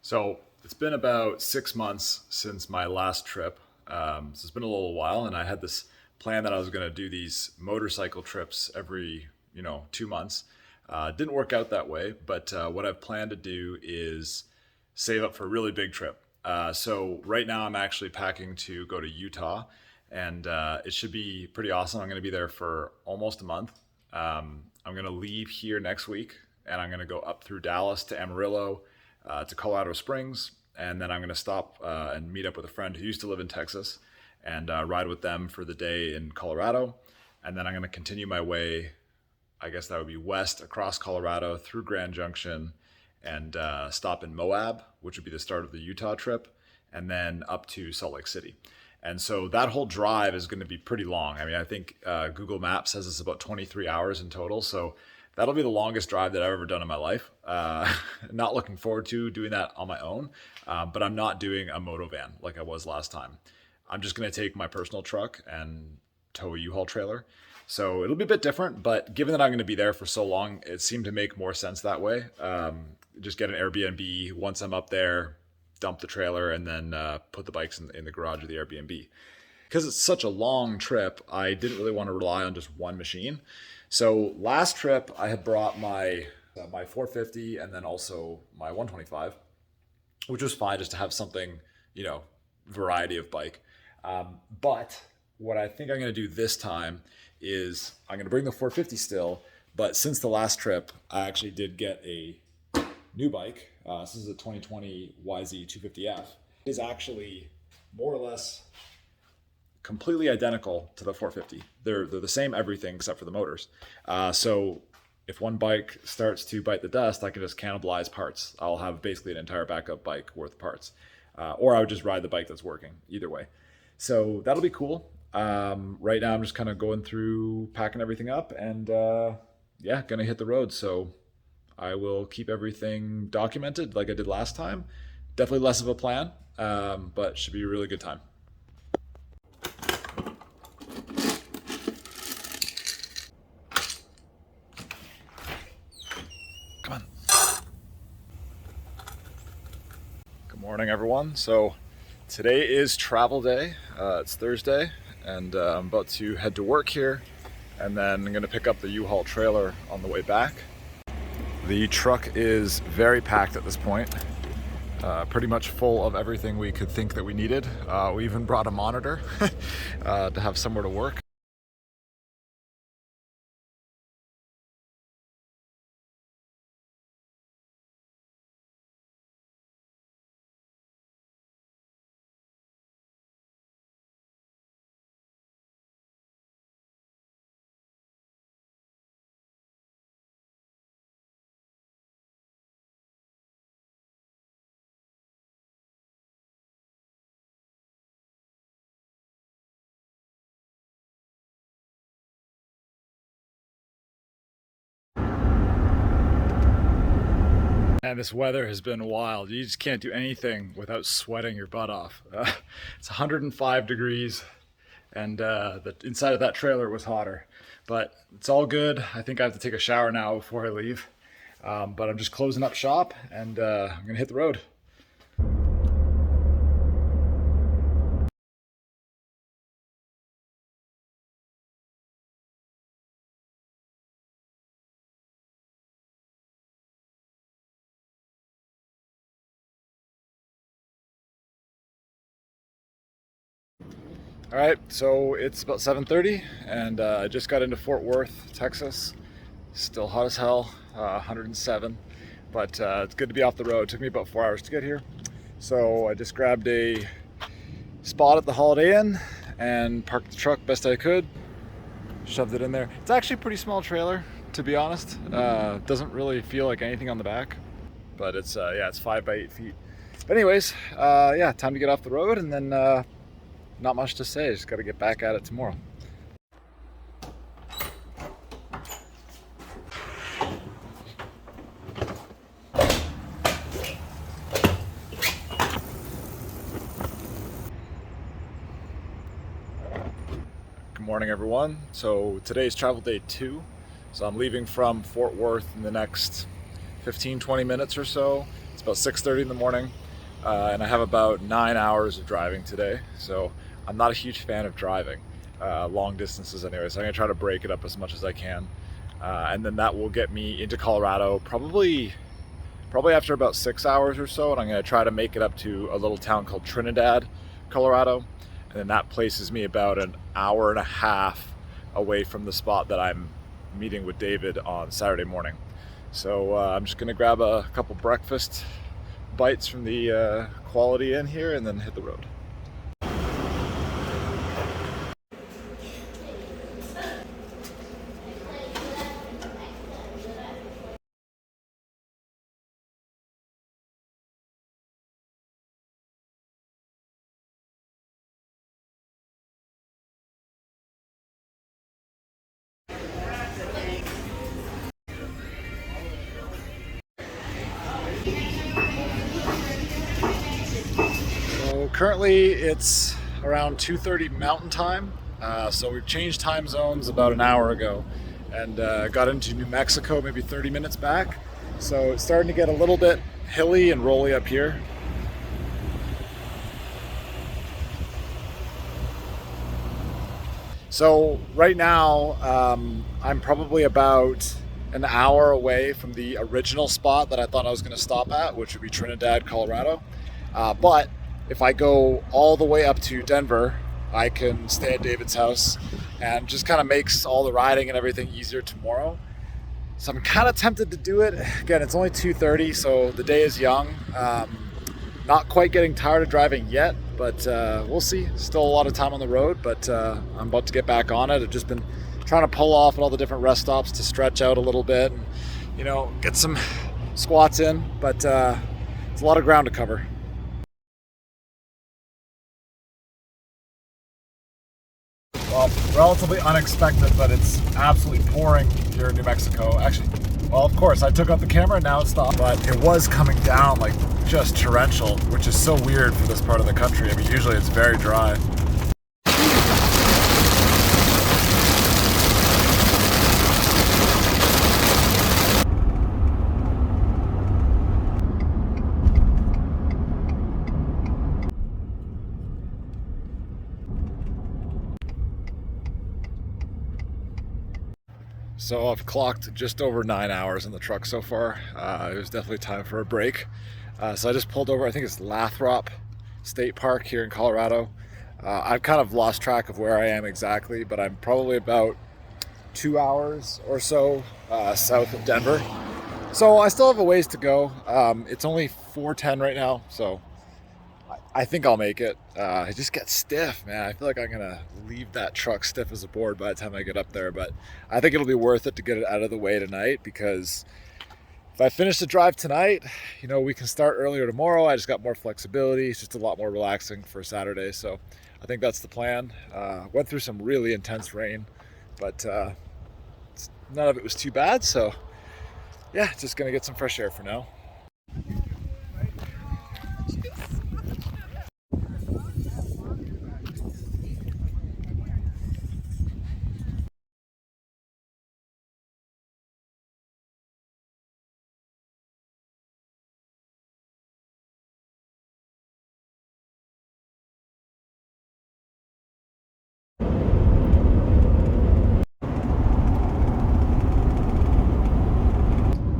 So it's been about 6 months since my last trip. So it's been a little while, and I had this plan that I was going to do these motorcycle trips every 2 months. Didn't work out that way, but what I've planned to do is save up for a really big trip. So right now I'm actually packing to go to Utah, and it should be pretty awesome. I'm going to be there for almost a month. I'm going to leave here next week, and I'm going to go up through Dallas to Amarillo, to Colorado Springs, and then I'm going to stop and meet up with a friend who used to live in Texas, and ride with them for the day in Colorado, and then I'm going to continue my way. I guess that would be west across Colorado through Grand Junction, and stop in Moab, which would be the start of the Utah trip, and then up to Salt Lake City. And so that whole drive is going to be pretty long. I mean, I think Google Maps says it's about 23 hours in total. So that'll be the longest drive that I've ever done in my life. Not looking forward to doing that on my own, but I'm not doing a moto van like I was last time. I'm just going to take my personal truck and tow a U-Haul trailer. So it'll be a bit different, but given that I'm going to be there for so long, it seemed to make more sense that way. Just get an Airbnb once I'm up there, dump the trailer, and then put the bikes in the garage of the Airbnb. Because it's such a long trip, I didn't really want to rely on just one machine. So last trip, I had brought my 450 and then also my 125, which was fine just to have something, variety of bike. But what I think I'm going to do this time is I'm going to bring the 450 still, but since the last trip, I actually did get a new bike. This is a 2020 YZ 250F. It is actually more or less completely identical to the 450. They're the same everything except for the motors. So if one bike starts to bite the dust, I can just cannibalize parts. I'll have basically an entire backup bike worth of parts. Or I would just ride the bike that's working, either way. So that'll be cool. Right now I'm just kind of going through packing everything up and gonna hit the road. So I will keep everything documented like I did last time. Definitely less of a plan, but should be a really good time. Come on. Good morning, everyone. So today is travel day. It's Thursday, and I'm about to head to work here, and then I'm going to pick up the U-Haul trailer on the way back. The truck is very packed at this point, pretty much full of everything we could think that we needed. We even brought a monitor to have somewhere to work. And this weather has been wild. You just can't do anything without sweating your butt off. It's 105 degrees, and the inside of that trailer was hotter. But it's all good. I think I have to take a shower now before I leave. But I'm just closing up shop, and I'm gonna hit the road. All right, so it's about 7:30, and I just got into Fort Worth, Texas. Still hot as hell, 107, but it's good to be off the road. It took me about 4 hours to get here. So I just grabbed a spot at the Holiday Inn and parked the truck best I could, shoved it in there. It's actually a pretty small trailer, to be honest. Doesn't really feel like anything on the back, but it's 5 by 8 feet. But anyways, time to get off the road, and then not much to say. Just got to get back at it tomorrow. Good morning, everyone. So today's travel day 2. So I'm leaving from Fort Worth in the next 15-20 minutes or so. It's about 6:30 in the morning, and I have about 9 hours of driving today. So I'm not a huge fan of driving long distances anyway. So I'm gonna try to break it up as much as I can, and then that will get me into Colorado probably after about 6 hours or so. And I'm gonna try to make it up to a little town called Trinidad, Colorado, and then that places me about an hour and a half away from the spot that I'm meeting with David on Saturday morning. So I'm just gonna grab a couple breakfast bites from the Quality Inn here and then hit the road. So currently it's around 2:30 Mountain Time. So we've changed time zones about an hour ago and got into New Mexico maybe 30 minutes back. So it's starting to get a little bit hilly and rolly up here. So right now I'm probably about an hour away from the original spot that I thought I was going to stop at, which would be Trinidad, Colorado. But if I go all the way up to Denver, I can stay at David's house and just kind of makes all the riding and everything easier tomorrow. So I'm kind of tempted to do it. Again, it's only 2:30, so the day is young. Not quite getting tired of driving yet, but we'll see. Still a lot of time on the road, but I'm about to get back on it. I've just been trying to pull off at all the different rest stops to stretch out a little bit and, get some squats in, but it's a lot of ground to cover. Well, relatively unexpected, but it's absolutely pouring here in New Mexico. Actually, well, of course, I took out the camera and now it's stopped, but it was coming down like just torrential, which is so weird for this part of the country. I mean, usually it's very dry. So I've clocked just over 9 hours in the truck so far. It was definitely time for a break. So I just pulled over, I think it's Lathrop State Park here in Colorado. I've kind of lost track of where I am exactly, but I'm probably about 2 hours or so south of Denver. So I still have a ways to go. It's only 4:10 right now, so I think I'll make it. I just get stiff, man. I feel like I'm gonna leave that truck stiff as a board by the time I get up there, but I think it'll be worth it to get it out of the way tonight, because if I finish the drive tonight, we can start earlier tomorrow. I just got more flexibility. It's just a lot more relaxing for Saturday, so I think that's the plan. Went through some really intense rain, but none of it was too bad, so yeah, just gonna get some fresh air for now.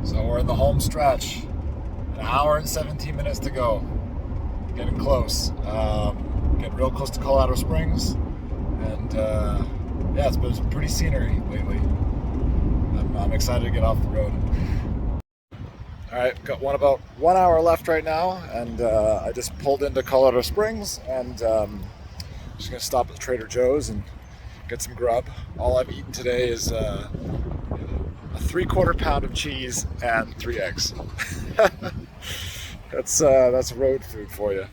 So we're in the home stretch. An hour and 17 minutes to go. Getting close. Getting real close to Colorado Springs. And yeah, it's been some pretty scenery lately. I'm excited to get off the road. All right, got about 1 hour left right now, and I just pulled into Colorado Springs, and just gonna stop at Trader Joe's and get some grub. All I've eaten today is a 3/4 pound of cheese and 3 eggs. That's road food for you.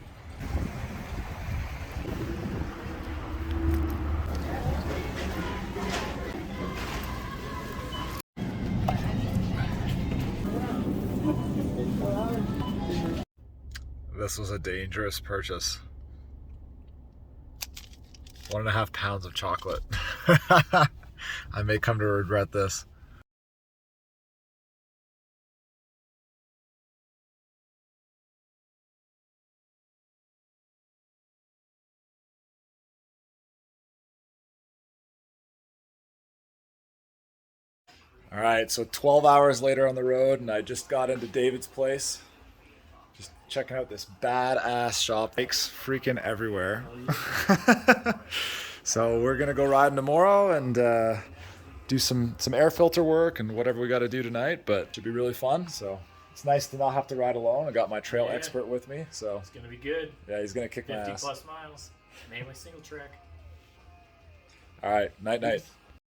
This was a dangerous purchase. 1.5 pounds of chocolate. I may come to regret this. All right, so 12 hours later on the road, and I just got into David's place. Just checking out this badass shop. Bikes freaking everywhere. So we're gonna go riding tomorrow and do some air filter work and whatever we got to do tonight. But it should be really fun. So it's nice to not have to ride alone. I got my trail expert with me, so it's gonna be good. Yeah, he's gonna kick my ass. 50 plus miles, mainly single track. All right, night.